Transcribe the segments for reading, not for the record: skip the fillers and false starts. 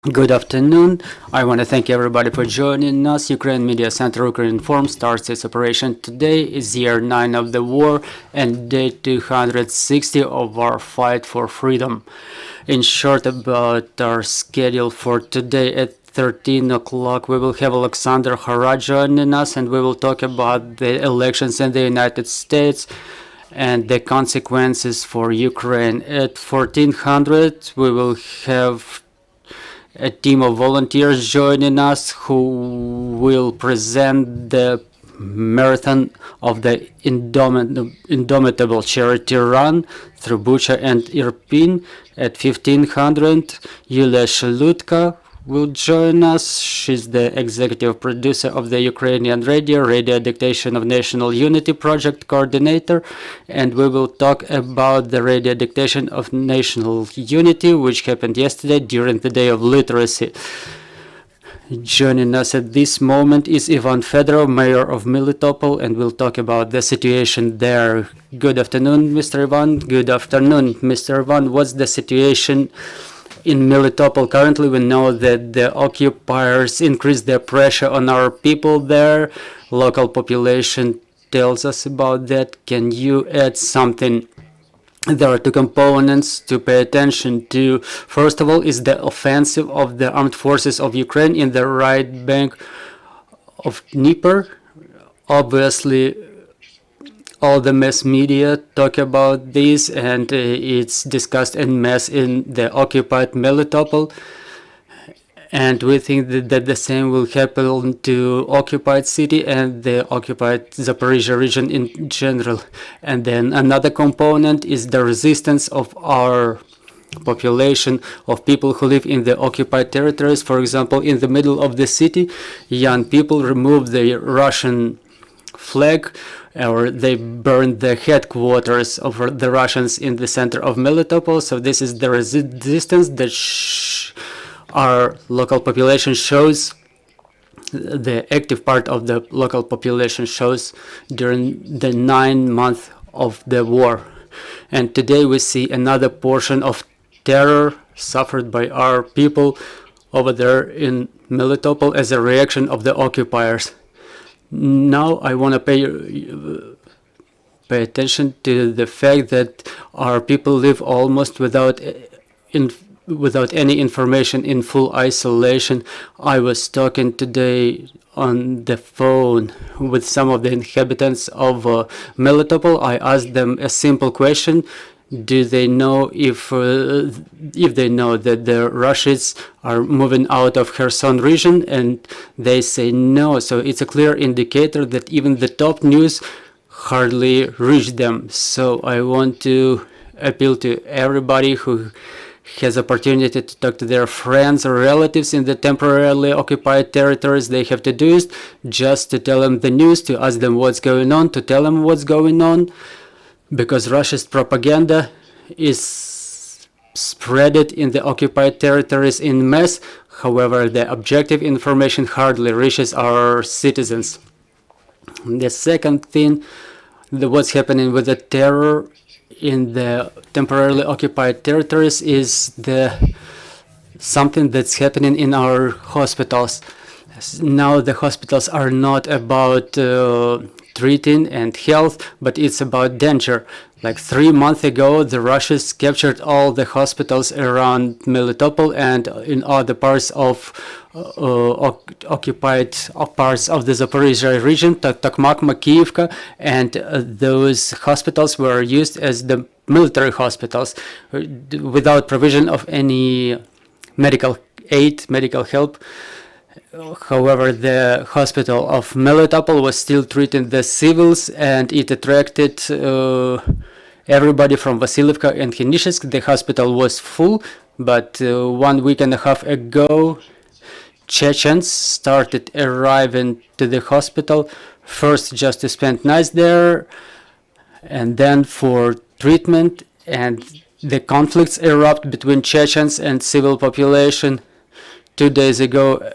Good afternoon. I want to thank everybody for joining us. Ukraine Media Center Ukrinform starts its operation today. Is year 9 of the war and day 260 of our fight for freedom. In short, about our schedule for today at 13 o'clock, we will have Alexander Hara joining us, and we will talk about the elections in the United States and the consequences for Ukraine. At 1400, we will have a team of volunteers joining us who will present the marathon of the Indomitable charity run through Bucha and Irpin. At 1500, Yulia Shalutka will join us. She's the executive producer of the Ukrainian Radio Dictation of National Unity Project coordinator, and we will talk about the radio dictation of National Unity, which happened yesterday during the Day of Literacy. Joining us at this moment is Ivan Fedorov, mayor of Melitopol, and we'll talk about the situation there. Good afternoon, Mr. Ivan. Good afternoon, Mr. Ivan. What's the situation in Melitopol? Currently, we know that the occupiers increased their pressure on our people there. Local population tells us about that. Can you add something? There are two components to pay attention to. First of all is the offensive of the armed forces of Ukraine in the right bank of Dnieper. Obviously, all the mass media talk about this, and it's discussed en masse in the occupied Melitopol. And we think that the same will happen to occupied city and the occupied Zaporizhia region in general. And then another component is the resistance of our population, of people who live in the occupied territories. For example, in the middle of the city, young people remove the Russian flag, or they burned the headquarters of the Russians in the center of Melitopol. So this is the resistance that our local population shows, the active part of the local population shows during the 9 months of the war. And today we see another portion of terror suffered by our people over there in Melitopol as a reaction of the occupiers. Now I want to pay attention to the fact that our people live almost without any information, in full isolation. I was talking today on the phone with some of the inhabitants of Melitopol. I asked them a simple question: do they know if they know that the Russians are moving out of Kherson region? And they say no. So it's a clear indicator that even the top news hardly reached them. So I want to appeal to everybody who has opportunity to talk to their friends or relatives in the temporarily occupied territories. They have to do it just to tell them the news, to ask them what's going on, to tell them what's going on, because Russia's propaganda is spread in the occupied territories in mass. However, the objective information hardly reaches our citizens. The second thing, what's happening with the terror in the temporarily occupied territories is something that's happening in our hospitals. Now the hospitals are not about treating and health, but it's about danger. Like 3 months ago, the Russians captured all the hospitals around Melitopol and in other parts of occupied parts of the Zaporizhia region, Tokmak, Makiyivka, and those hospitals were used as the military hospitals without provision of any medical aid, medical help. However, the hospital of Melitopol was still treating the civils, and it attracted everybody from Vasilievka and Khenishevsk. The hospital was full, but 1 week and a half ago, Chechens started arriving to the hospital, first just to spend nights there, and then for treatment. And the conflicts erupt between Chechens and civil population. 2 days ago,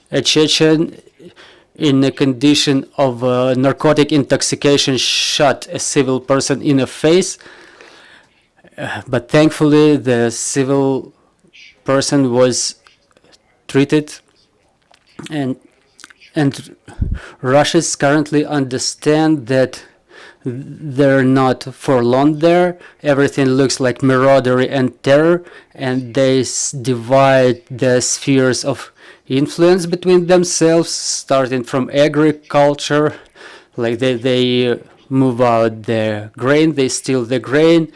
a Chechen in a condition of narcotic intoxication shot a civil person in the face, but thankfully the civil person was treated, and Russians currently understand that they're not forlorn there. Everything looks like maraudery and terror, and they divide the spheres of influence between themselves, starting from agriculture, like they move out the grain, they steal the grain,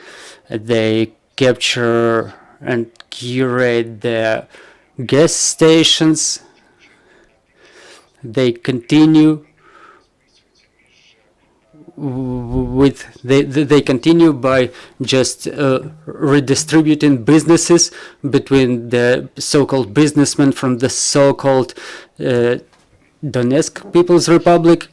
they capture and curate the gas stations, they continue they continue by just redistributing businesses between the so-called businessmen from the so-called Donetsk People's Republic.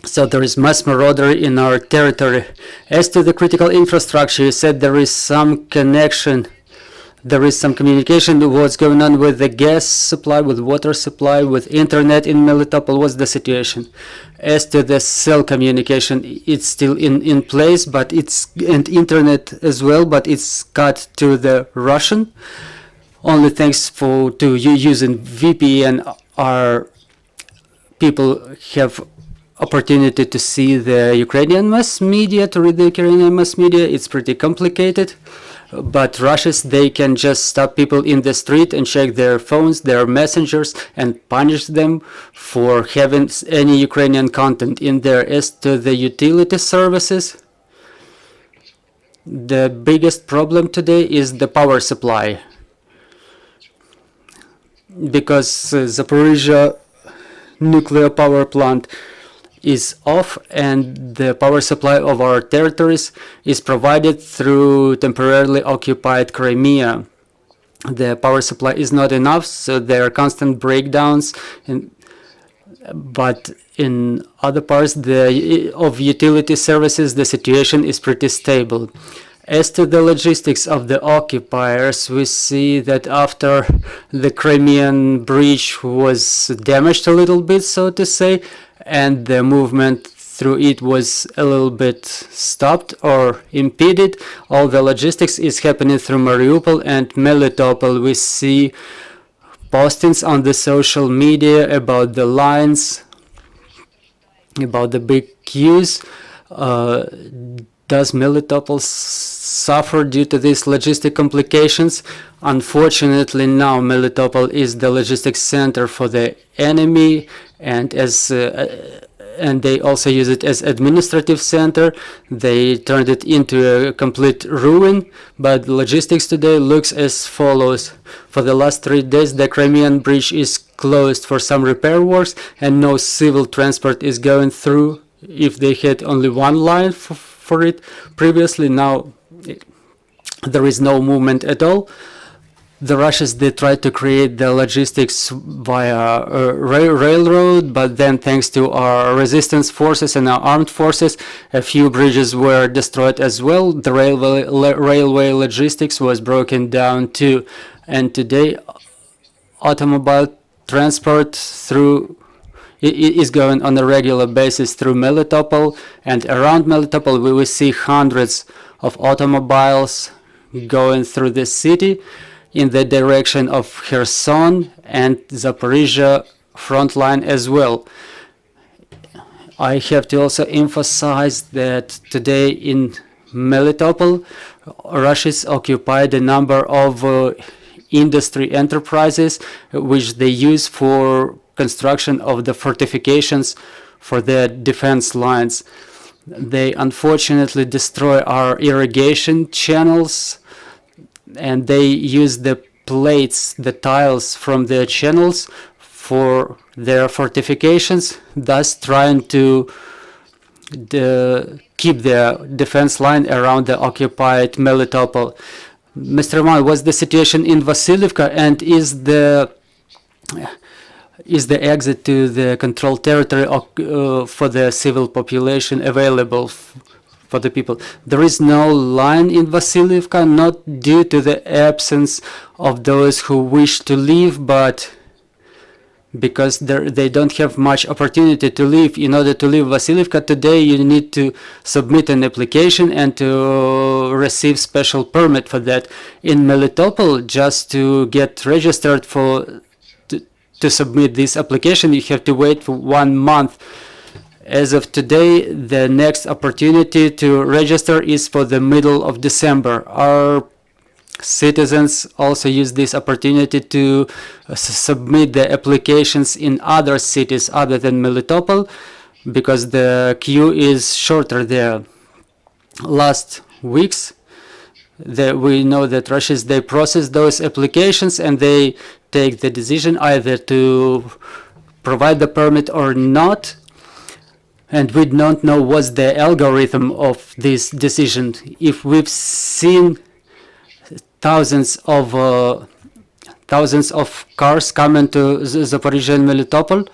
So there is mass maraudery in our territory. As to the critical infrastructure, you said there is some connection, there is some communication to what's going on with the gas supply, with water supply, with internet in Melitopol. What's the situation? As to the cell communication, it's still in place, but it's, and internet as well, but it's cut to the Russian. Only thanks to you using VPN, our people have opportunity to see the Ukrainian mass media, to read the Ukrainian mass media. It's pretty complicated, but Russians, they can just stop people in the street and check their phones, their messengers, and punish them for having any Ukrainian content in there. As to the utility services, the biggest problem today is the power supply, because Zaporizhzhia nuclear power plant is off, and the power supply of our territories is provided through temporarily occupied Crimea. The power supply is not enough, so there are constant breakdowns, but in other parts of utility services, the situation is pretty stable. As to the logistics of the occupiers, we see that after the Crimean bridge was damaged a little bit, so to say, and the movement through it was a little bit stopped or impeded, all the logistics is happening through Mariupol and Melitopol. We see postings on the social media about the lines, about the big queues. Does Melitopol suffer due to these logistic complications? Unfortunately, now Melitopol is the logistics center for the enemy, and and they also use it as administrative center. They turned it into a complete ruin, but logistics today looks as follows. For the last 3 days, the Crimean bridge is closed for some repair works, and no civil transport is going through. If they had only one line for it previously, now there is no movement at all. The Russians, they tried to create the logistics via railroad, but then thanks to our resistance forces and our armed forces, a few bridges were destroyed as well. The railway logistics was broken down too, and today automobile transport is going on a regular basis through Melitopol, and around Melitopol we will see hundreds of automobiles going through the city in the direction of Kherson and Zaporizhzhia front line as well. I have to also emphasize that today in Melitopol, Russians occupied a number of industry enterprises which they use for construction of the fortifications for their defense lines. They unfortunately destroy our irrigation channels, and they use the plates, the tiles from the channels for their fortifications, thus trying to keep the defense line around the occupied Melitopol. Mr. Roman, what's the situation in Vasilievka, and is the exit to the controlled territory for the civil population available for the people? There is no line in Vasilievka, not due to the absence of those who wish to leave, but because they don't have much opportunity to live. In order to leave Vasilivka today, you need to submit an application and to receive special permit for that. In Melitopol, just to get registered to submit this application, you have to wait for 1 month. As of today, the next opportunity to register is for the middle of December. Our citizens also use this opportunity to submit the applications in other cities other than Melitopol, because the queue is shorter there. Last weeks, we know that Russians, they process those applications and they take the decision either to provide the permit or not. And we don't know what's the algorithm of this decision. If we've seen thousands of cars coming to Zaporizhzhia and Melitopol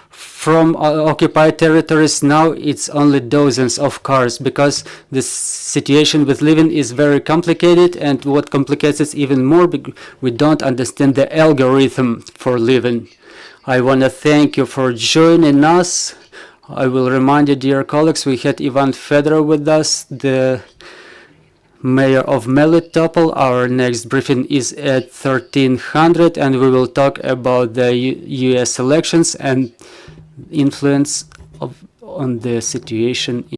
from occupied territories, now it's only dozens of cars, because the situation with living is very complicated, and what complicates it even more, we don't understand the algorithm for living. I want to thank you for joining us. I will remind you, dear colleagues, we had Ivan Fedorov with us, the mayor of Melitopol. Our next briefing is at 1300, and we will talk about the US elections and influence on the situation in